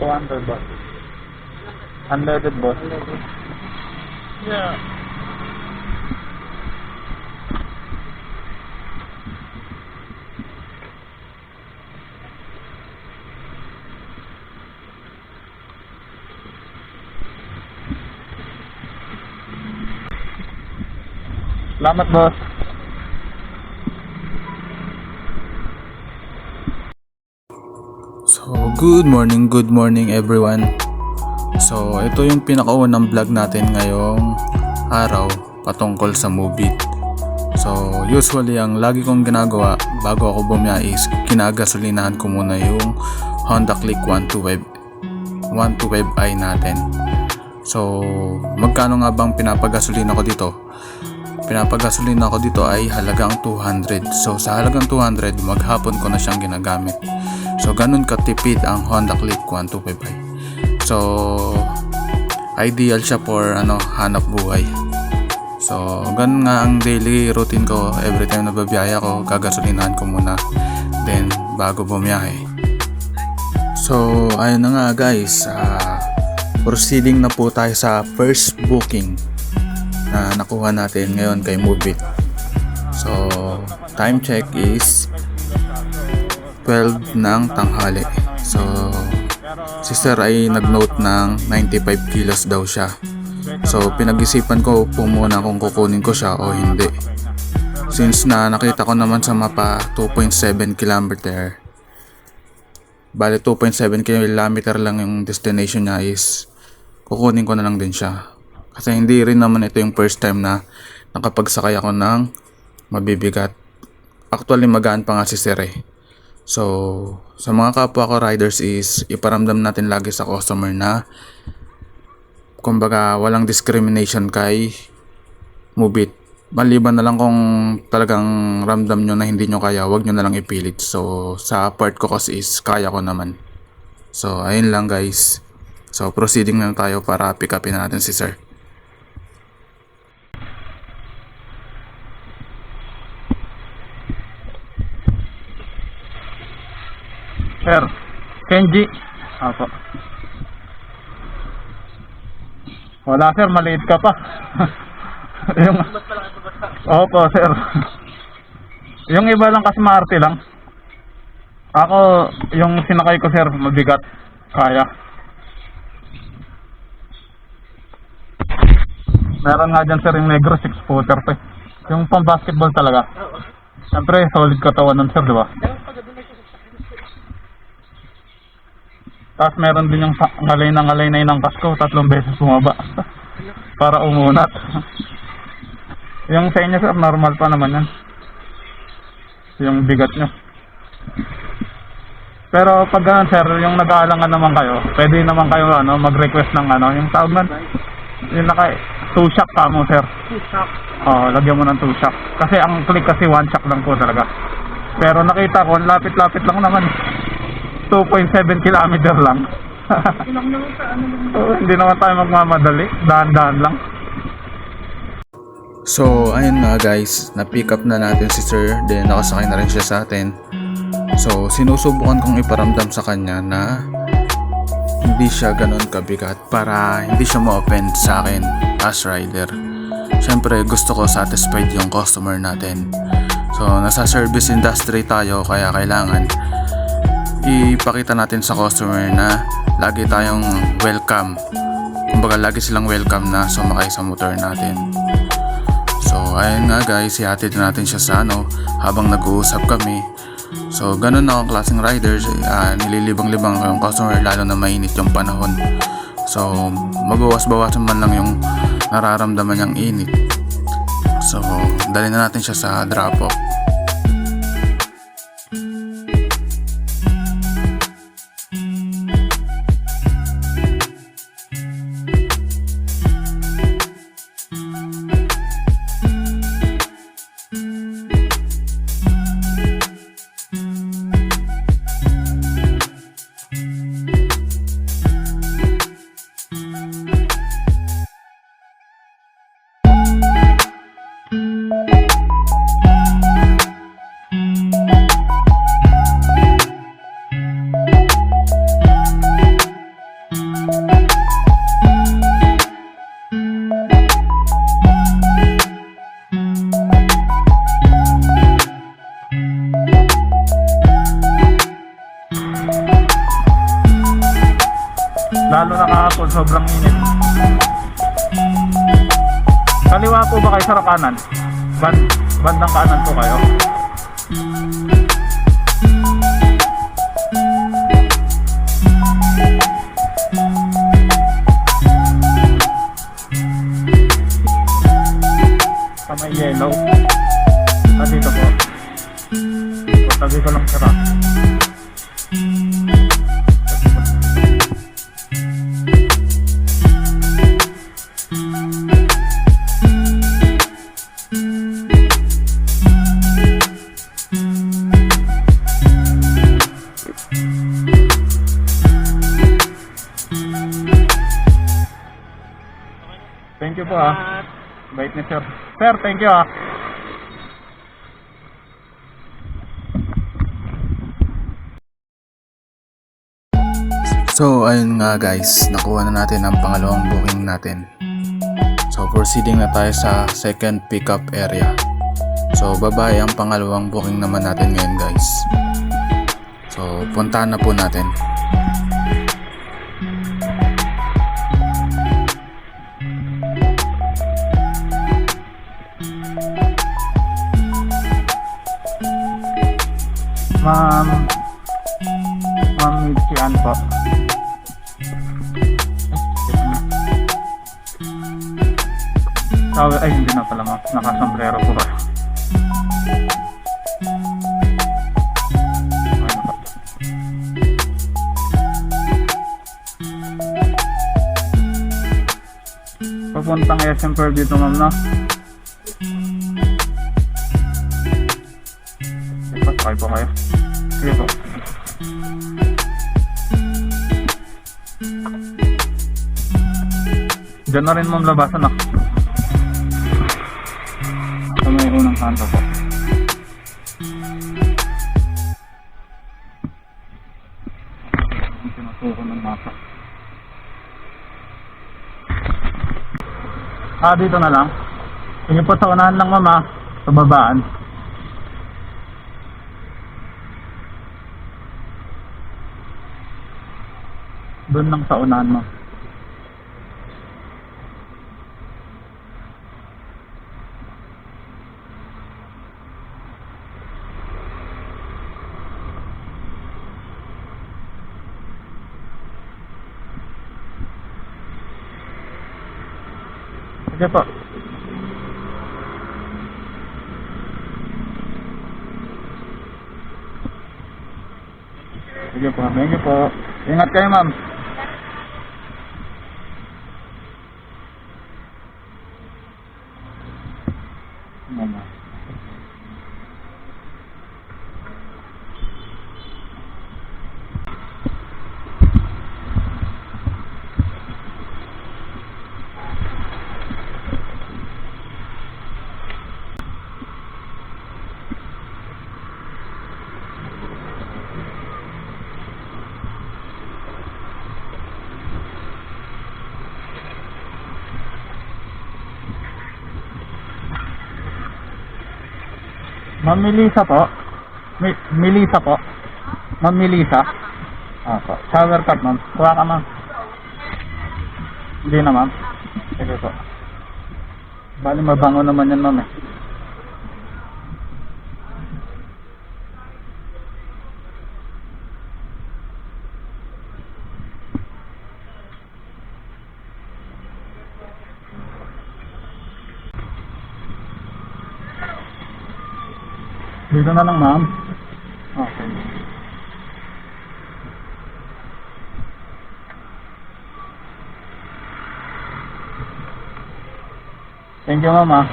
200 boss. Unleaded boss. Yeah. Salamat boss. So, good morning everyone. So, ito yung pinakaunang vlog natin ngayong araw patungkol sa Move It. So, usually ang lagi kong ginagawa bago ako bumiyahe is kinagasolinahan ko muna yung Honda Click 125i natin. So, magkano nga bang pinapagasolina ko dito? Pinapagasolina ko dito ay halagang 200. So, sa halagang 200, maghapon ko na siyang ginagamit. So, ganun katipid ang Honda Click 125i. So, ideal siya for hanap buhay. So, ganun nga ang daily routine ko. Every time na babiyaya ko, gagasolinahan ko muna. Then, bago bumiyahe. So, ayun na nga guys. Proceeding na po tayo sa first booking na nakuha natin ngayon kay Move It. So, time check is 12 ng tanghali. So, si sir ay nag-note ng 95 kilos daw siya. So, pinag-isipan ko po muna kung kukunin ko siya o hindi. Since na nakita ko naman sa mapa 2.7 kilometer. Bale 2.7 kilometer lang yung destination niya is kukunin ko na lang din siya. Kasi hindi rin naman ito yung first time na nakapagsakay ako ng mabibigat. Actually magaan pa nga si sir eh. So, sa mga kapwa ko riders is iparamdam natin lagi sa customer na kumbaga walang discrimination kay Move It. Maliban na lang kung talagang ramdam nyo na hindi nyo kaya, wag nyo na lang ipilit. So, sa part ko kasi is kaya ko naman. So, ayun lang guys. So, proceeding na tayo para pick upin natin si sir. Sir, Kenji. Apo. Wala sir, maliit ka pa. Yung... Opo sir. Yung iba lang kasi maarte lang. Ako, yung sinakay ko sir, mabigat. Kaya. Meron nga dyan sir yung negro 6-footer pa. Yung pang basketball talaga. Siyempre, solid katawan nun sir, di ba? Tapos meron din yung ngalay na ng kasko, 3 beses bumaba para umunat. Yung sa inyo sir, normal pa naman yan. Yung bigat nyo. Pero pag ganun sir, yung nag-aalangan naman kayo, pwede naman kayo mag-request ng yung tawag man, yung naka 2 shock pa mo sir. 2 shock? Oo, lagyan mo ng 2 shock. Kasi ang click kasi 1 shock lang po talaga. Pero nakita ko, lapit-lapit lang naman. 2.7 kilometer lang. Ilang naman sa ano lang. Hindi naman tayo magmamadali. Dahan-dahan lang. So, ayun na guys, na-pick up na natin si sir, then nakasakay na rin siya sa atin. So, sinusubukan kong iparamdam sa kanya na hindi siya ganun kabigat para hindi siya ma-offend sa akin as rider. Siyempre, gusto ko satisfied yung customer natin. So, nasa service industry tayo kaya kailangan ipakita natin sa customer na lagi tayong welcome. Kumbaga, lagi silang welcome na sumakay sa motor natin. So, ayun nga guys, ihatid natin siya sa habang nag-uusap kami. So, ganun na ang klaseng riders, nililibang-libang ko yung customer lalo na mainit yung panahon. So, mabawas-bawasan man lang yung nararamdaman niyang init. So, dali na natin siya sa drop-off. sobrang init. Kaliwa po ba kayo sa kanan? Bandang kanan po kayo. Sa may yellow. Dito po. Tabi ko lang sira. Thank you po Bait ni sir. Sir, thank you So ayun nga guys, nakuha na natin ang pangalawang booking natin. So proceeding na tayo sa second pickup area. So babae ang pangalawang booking naman natin ngayon guys. So puntahan na po natin. Ma'am Mitzi Ann po. Ay, hindi na pala ma'am. Nakasombrero po ba? Ayun po. Papuntang SM Pearl dito ma'am na. Pasakay po kayo. Sige po. Diyan na rin ma'am labasan na. Sa may unang kanto po. Ang pinasuko ng masa. Dito na lang. Sige po sa unahan lang ma'am sa babaan. Doon lang sa unahan mo. Sige po. Sige po. Thank you po. Ingat kayo ma'am. Mama. Ma'am Melissa po. Melissa po. Ma'am Melissa. Po. Shower cup ma'am. Kuha ka ma'am. Hindi na ma'am. Sige po. Bali mabango naman yan ma'am Dito na lang ma'am. Okay. Thank you mama.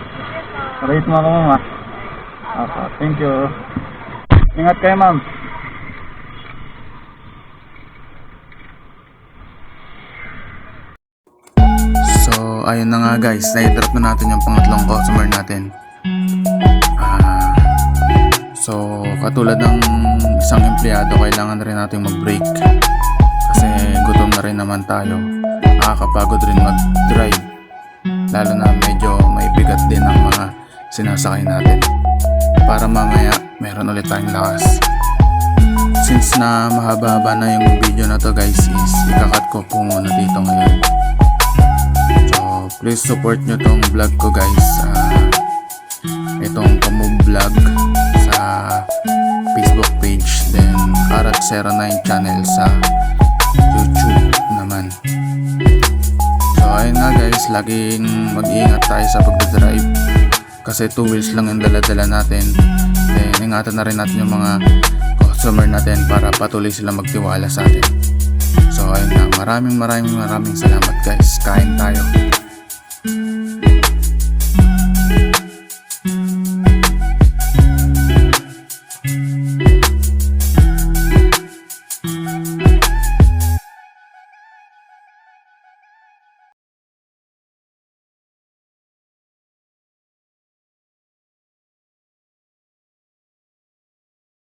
Rate mo ako mama. Okay, thank you. Ingat kayo ma'am. So ayun na nga guys, na-drop na natin yung pangatlong customer natin. So katulad ng isang empleyado, kailangan rin natin mag-break kasi gutom na rin naman tayo. Nakakapagod rin mag-drive, lalo na medyo may bigat din ang mga sinasakay natin, para mamaya meron ulit tayong lakas. since na mahaba-haba na yung video na to guys, is ikakat ko po muna dito ngayon. So please support nyo tong vlog ko guys, itong Kamove Vlog sa Facebook page, then Karat09 channel sa YouTube naman. So ayun nga guys, laging mag-iingat tayo sa pagdadrive kasi 2 wheels lang yung dala-dala natin. Then ingatan na rin natin yung mga customer natin para patuloy sila magtiwala sa atin. So ayun nga, maraming salamat guys. Kain tayo.